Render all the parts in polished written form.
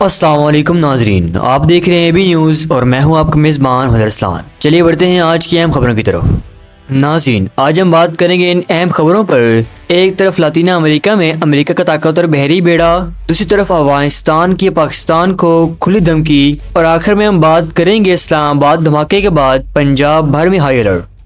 السلام علیکم ناظرین، آپ دیکھ رہے ہیں بی نیوز اور میں ہوں آپ کا میزبان حضر اسلان۔ چلیے بڑھتے ہیں آج کی اہم خبروں کی طرف۔ ناظرین، آج ہم بات کریں گے ان اہم خبروں پر۔ ایک طرف لاطینہ امریکہ میں امریکہ کا طاقتور بحری بیڑا، دوسری طرف افغانستان کی پاکستان کو کھلی دھمکی، اور آخر میں ہم بات کریں گے اسلام آباد دھماکے کے بعد پنجاب بھر میں ہائی الرٹ۔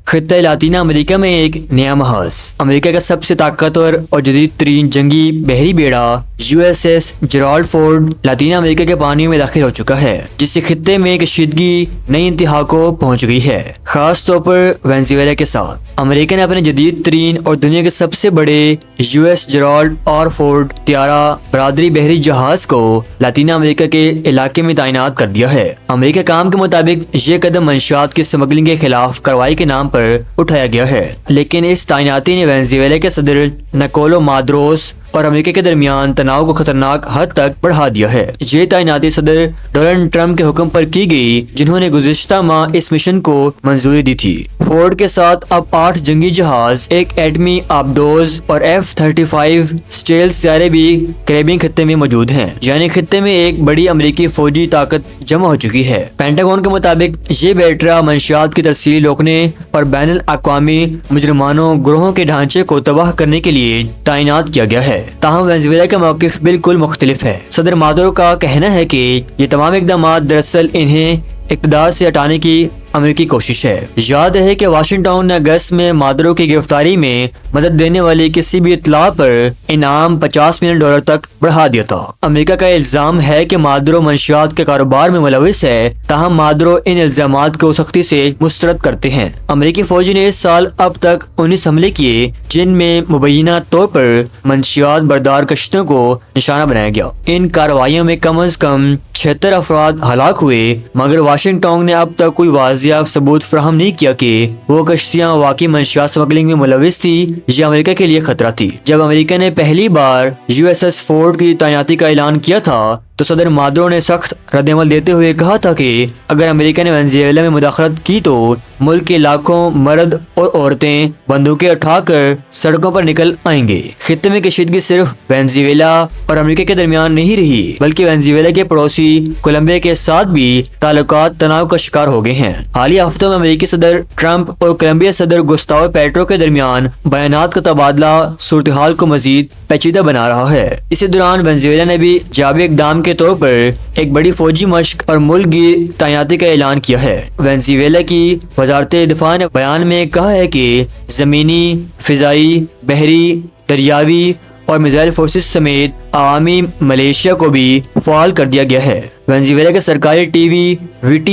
خطہ لاطینہ امریکہ میں ایک نیا محاذ، امریکہ کا سب سے طاقتور اور جدید ترین جنگی بحری بیڑا U S S Gerald Ford لاطینہ امریکہ کے پانیوں میں داخل ہو چکا ہے، جس سے خطے میں کشیدگی نئی انتہا کو پہنچ گئی ہے، خاص طور پر وینزویلا کے ساتھ۔ امریکہ نے اپنے جدید ترین اور دنیا کے سب سے بڑے U S Gerald R Ford طیارہ برادری بحری جہاز کو لاطینہ امریکہ کے علاقے میں تعینات کر دیا ہے۔ امریکہ کام کے مطابق یہ قدم منشیات کی سمگلنگ کے خلاف کارروائی کے نام پر اٹھایا گیا ہے، لیکن اس تعیناتی نے وینزویلا کے صدر نکولو مادروس اور امریکہ کے درمیان تناؤ کو خطرناک حد تک بڑھا دیا ہے۔ یہ تعیناتی صدر ڈونلڈ ٹرمپ کے حکم پر کی گئی، جنہوں نے گزشتہ ماہ اس مشن کو منظوری دی تھی۔ فورڈ کے ساتھ اب 8 جنگی جہاز، ایک ایٹمی آبدوز اور F-35 اسٹیلتھ طیارے بھی کیریبین خطے میں موجود ہیں، یعنی خطے میں ایک بڑی امریکی فوجی طاقت جمع ہو چکی ہے۔ پینٹاگون کے مطابق یہ بیڑا منشیات کی ترسیل روکنے اور بین الاقوامی مجرمانوں گروہوں کے ڈھانچے کو تباہ کرنے کے لیے تعینات کیا گیا ہے۔ تاہم وینزویلا کا موقف بالکل مختلف ہے۔ صدر مادورو کا کہنا ہے کہ یہ تمام اقدامات دراصل انہیں اقتدار سے ہٹانے کی امریکی کوشش ہے۔ یاد ہے کہ واشنگٹن نے اگست میں مادورو کی گرفتاری میں مدد دینے والی کسی بھی اطلاع پر انعام $50 ملین تک بڑھا دیا تھا۔ امریکہ کا الزام ہے کہ مادورو منشیات کے کاروبار میں ملوث ہے، تاہم مادورو ان الزامات کو سختی سے مسترد کرتے ہیں۔ امریکی فوج نے اس سال اب تک 19 حملے کیے، جن میں مبینہ طور پر منشیات بردار کشتیوں کو نشانہ بنایا گیا۔ ان کارروائیوں میں کم از کم 76 افراد ہلاک ہوئے، مگر واشنگٹن نے اب تک کوئی واضح ثبوت فراہم نہیں کیا کہ وہ کشتیاں واقعی منشیات سمگلنگ میں ملوث تھی یا امریکہ کے لیے خطرہ تھی۔ جب امریکہ نے پہلی بار یو ایس ایس فورڈ کی تعیناتی کا اعلان کیا تھا تو صدر مادورو نے سخت رد عمل دیتے ہوئے کہا تھا کہ اگر امریکہ نے وینزویلا میں مداخلت کی تو ملک کے لاکھوں مرد اور عورتیں بندوقیں اٹھا کر سڑکوں پر نکل آئیں گے۔ خطے میں کشیدگی صرف وینزویلا اور امریکہ کے درمیان نہیں رہی، بلکہ وینزویلا کے پڑوسی کولمبیا کے ساتھ بھی تعلقات تناؤ کا شکار ہو گئے ہیں۔ حالیہ ہفتوں میں امریکی صدر ٹرمپ اور کولمبیا صدر گوستاو پیٹرو کے درمیان بیانات کا تبادلہ صورتحال کو مزید پیچیدہ بنا رہا ہے۔ اسی دوران وینزویلا نے بھی جوابی اقدام کے طور پر ایک بڑی فوجی مشق اور ملک کی تعیناتی کا اعلان کیا ہے۔ وینزویلا کی وزارت دفاع نے بیان میں کہا ہے کہ زمینی، فضائی، بحری، دریاوی اور میزائل فورسز سمیت عوامی ملیشیا کو بھی فعال کر دیا گیا ہے۔ وینزویلا کے سرکاری ٹی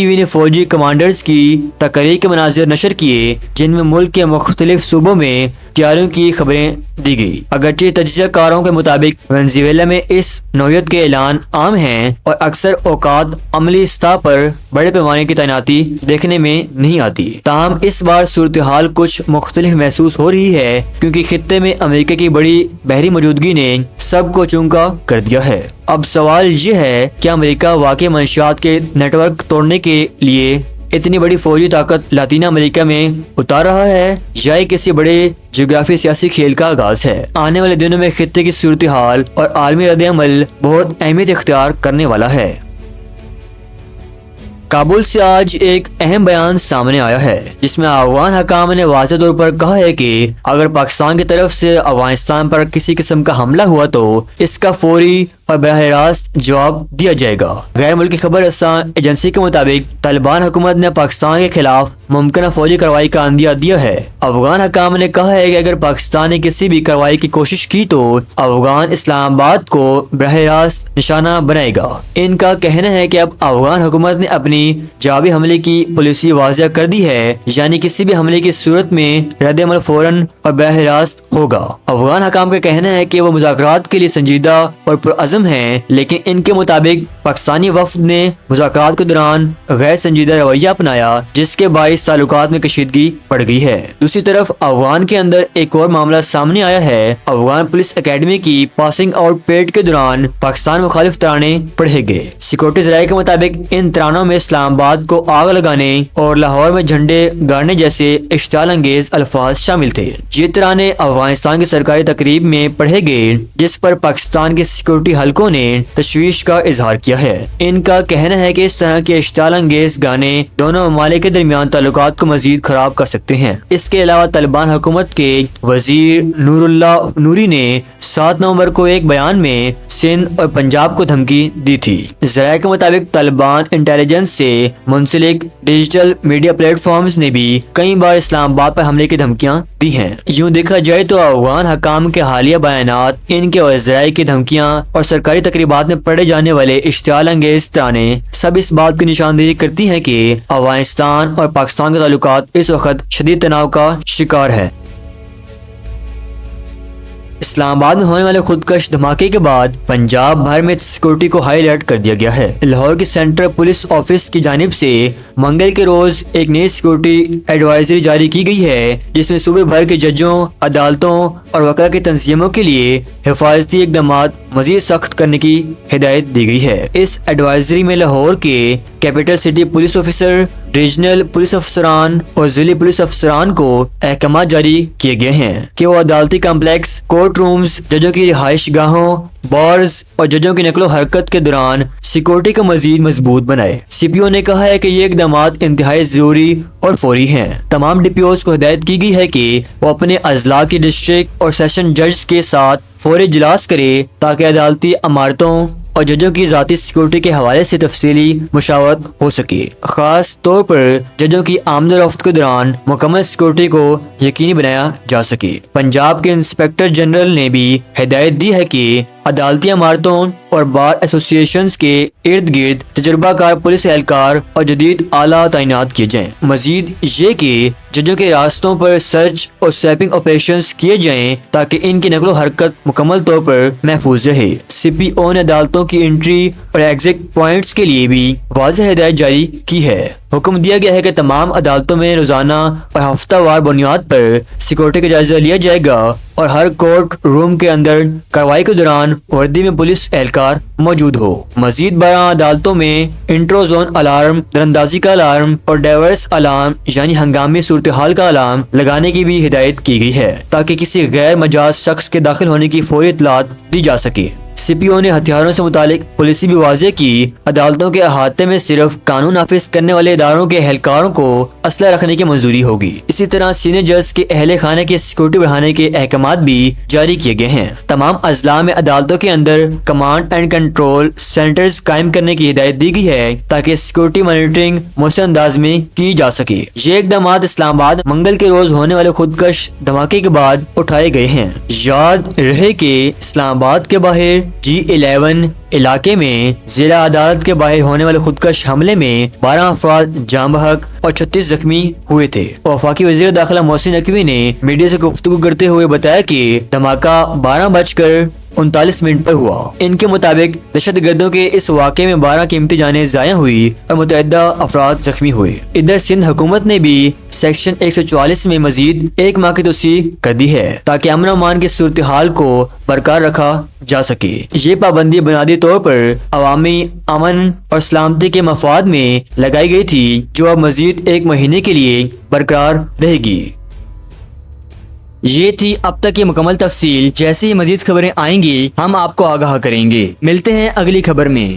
وی نے فوجی کمانڈرز کی تقریر کے مناظر نشر کیے، جن میں ملک کے مختلف صوبوں میں تیاریوں کی خبریں دی گئی۔ اگرچہ تجزیہ کاروں کے مطابق وینزویلا میں اس نوعیت کے اعلان عام ہیں اور اکثر اوقات عملی سطح پر بڑے پیمانے کی تعیناتی دیکھنے میں نہیں آتی، تاہم اس بار صورتحال کچھ مختلف محسوس ہو رہی ہے، کیونکہ خطے میں امریکہ کی بڑی بحری موجودگی نے سب کو چونکا کر دیا ہے۔ اب سوال یہ ہے کہ امریکہ واقعی منشیات کے نیٹ ورک توڑنے کے لیے اتنی بڑی فوجی طاقت لاطینہ امریکہ میں اتار رہا ہے، یا یہ کسی بڑے جغرافی سیاسی کھیل کا آغاز ہے؟ آنے والے دنوں میں خطے کی صورتحال اور عالمی رد عمل بہت اہمیت اختیار کرنے والا ہے۔ کابل سے آج ایک اہم بیان سامنے آیا ہے، جس میں افغان حکام نے واضح طور پر کہا ہے کہ اگر پاکستان کی طرف سے افغانستان پر کسی قسم کا حملہ ہوا تو اس کا فوری اور براہ راست جواب دیا جائے گا۔ غیر ملکی خبر رساں ایجنسی کے مطابق طالبان حکومت نے پاکستان کے خلاف ممکنہ فوجی کارروائی کا عندیہ دیا ہے۔ افغان حکام نے کہا ہے کہ اگر پاکستان نے کسی بھی کارروائی کی کوشش کی تو افغان اسلام آباد کو براہ راست نشانہ بنائے گا۔ ان کا کہنا ہے کہ اب افغان حکومت نے اپنی جوابی حملے کی پالیسی واضح کر دی ہے، یعنی کسی بھی حملے کی صورت میں رد عمل فوراً اور براہ راست ہوگا۔ افغان حکام کا کہنا ہے کہ وہ مذاکرات کے لیے سنجیدہ اور پرعزم ہیں، لیکن ان کے مطابق پاکستانی وفد نے مذاکرات کے دوران غیر سنجیدہ رویہ اپنایا، جس کے باعث تعلقات میں کشیدگی بڑھ گئی ہے۔ دوسری طرف افغان کے اندر ایک اور معاملہ سامنے آیا ہے۔ افغان پولیس اکیڈمی کی پاسنگ آؤٹ پیریڈ کے دوران پاکستان مخالف ترانے پڑھے گئے۔ سیکورٹی ذرائع کے مطابق ان ترانوں میں اسلام آباد کو آگ لگانے اور لاہور میں جھنڈے گاڑنے جیسے اشتعال انگیز الفاظ شامل تھے۔ یہ ترانے افغانستان کی سرکاری تقریب میں پڑھے گئے، جس پر پاکستان کے سیکورٹی حلقوں نے تشویش کا اظہار کیا ہے۔ ان کا کہنا ہے کہ اس طرح کے اشتعال انگیز گانے دونوں ممالک کے درمیان تعلقات کو مزید خراب کر سکتے ہیں۔ اس کے علاوہ طالبان حکومت کے وزیر نور اللہ نوری نے 7 نومبر کو ایک بیان میں سندھ اور پنجاب کو دھمکی دی تھی۔ ذرائع کے مطابق طالبان انٹیلیجنس سے منسلک ڈیجیٹل میڈیا پلیٹ فارمز نے بھی کئی بار اسلام آباد پر حملے کی دھمکیاں دی ہیں۔ یوں دیکھا جائے تو افغان حکام کے حالیہ بیانات، ان کے ذرائع کی دھمکیاں اور سرکاری تقریبات میں پڑھے جانے والے اشتعال انگیز ترانے سب اس بات کی نشاندہی کرتی ہیں کہ افغانستان اور پاکستان کے تعلقات اس وقت شدید تناؤ کا شکار ہے۔ اسلام آباد میں ہونے والے خودکش دھماکے کے بعد پنجاب بھر میں سیکورٹی کو ہائی الرٹ کر دیا گیا ہے۔ لاہور کی سینٹرل پولیس آفس کی جانب سے منگل کے روز ایک نئی سیکورٹی ایڈوائزری جاری کی گئی ہے، جس میں صوبے بھر کے ججوں، عدالتوں اور وکلا کی تنظیموں کے لیے حفاظتی اقدامات مزید سخت کرنے کی ہدایت دی گئی ہے۔ اس ایڈوائزری میں لاہور کے capital city police officer, regional police افسران اور ضلعی پولیس افسران کو احکامات جاری کیے گئے ہیں کہ وہ عدالتی کمپلیکس، کورٹ رومز، ججوں کی رہائش گاہوں، بارز اور ججوں کی نقل و حرکت کے دوران سیکورٹی کو مزید مضبوط بنائے۔ سی پی او نے کہا ہے کہ یہ اقدامات انتہائی ضروری اور فوری ہیں۔ تمام ڈی پی اوز کو ہدایت کی گئی ہے کہ وہ اپنے اضلاع کی ڈسٹرکٹ اور سیشن ججز کے ساتھ فوری اجلاس کرے تاکہ عدالتی عمارتوں اور ججوں کی ذاتی سیکورٹی کے حوالے سے تفصیلی مشاورت ہو سکے۔ خاص طور پر ججوں کی آمد و رفت کے دوران مکمل سیکورٹی کو یقینی بنایا جا سکے۔ پنجاب کے انسپکٹر جنرل نے بھی ہدایت دی ہے کہ عدالتی عمارتوں اور بار ایسوسی ایشنز کے ارد گرد تجربہ کار پولیس اہلکار اور جدید آلہ تعینات کیے جائیں۔ مزید یہ کہ ججوں کے راستوں پر سرچ اور سویپنگ آپریشنز کیے جائیں تاکہ ان کی نقل و حرکت مکمل طور پر محفوظ رہے۔ سی پی او نے عدالتوں کی انٹری اور ایگزٹ پوائنٹس کے لیے بھی واضح ہدایت جاری کی ہے۔ حکم دیا گیا ہے کہ تمام عدالتوں میں روزانہ اور ہفتہ وار بنیاد پر سیکورٹی کا جائزہ لیا جائے گا اور ہر کورٹ روم کے اندر کارروائی کے دوران وردی میں پولیس اہلکار موجود ہو۔ مزید 12 عدالتوں میں انٹرو زون الارم، دراندازی کا الارم اور ڈائیورس الارم یعنی ہنگامی صورتحال کا الارم لگانے کی بھی ہدایت کی گئی ہے تاکہ کسی غیر مجاز شخص کے داخل ہونے کی فوری اطلاعات دی جا سکے۔ سی پی او نے ہتھیاروں سے متعلق پالیسی بھی واضح کی۔ عدالتوں کے احاطے میں صرف قانون نافذ کرنے والے اداروں کے اہلکاروں کو اسلحہ رکھنے کی منظوری ہوگی۔ اسی طرح سینئر جج کے اہل خانہ کی سیکورٹی بڑھانے کے احکامات بھی جاری کیے گئے ہیں۔ تمام اضلاع میں عدالتوں کے اندر کمانڈ اینڈ کنٹرول سینٹرز قائم کرنے کی ہدایت دی گئی ہے تاکہ سیکورٹی مانیٹرنگ مؤثر انداز میں کی جا سکے۔ یہ اقدامات اسلام آباد منگل کے روز ہونے والے خودکش دھماکے کے بعد اٹھائے گئے ہیں۔ یاد رہے کہ اسلام آباد کے باہر G11 علاقے میں ضلع عدالت کے باہر ہونے والے خودکش حملے میں 12 افراد جاں بحق اور 36 زخمی ہوئے تھے۔ وفاقی وزیر داخلہ محسن نقوی نے میڈیا سے گفتگو کرتے ہوئے بتایا کہ دھماکہ 12:39 پر ہوا۔ ان کے مطابق دہشت گردوں کے اس واقعے میں 12 قیمتی جانیں ضائع ہوئی اور متعدد افراد زخمی ہوئے۔ ادھر سندھ حکومت نے بھی سیکشن 144 میں مزید 1 ماہ کی توسیع کر دی ہے تاکہ امن و امان کی صورتحال کو برقرار رکھا جا سکے۔ یہ پابندی بنیادی طور پر عوامی امن اور سلامتی کے مفاد میں لگائی گئی تھی، جو اب مزید 1 مہینے کے لیے برقرار رہے گی۔ یہ تھی اب تک کی مکمل تفصیل۔ جیسے ہی مزید خبریں آئیں گی ہم آپ کو آگاہ کریں گے۔ ملتے ہیں اگلی خبر میں۔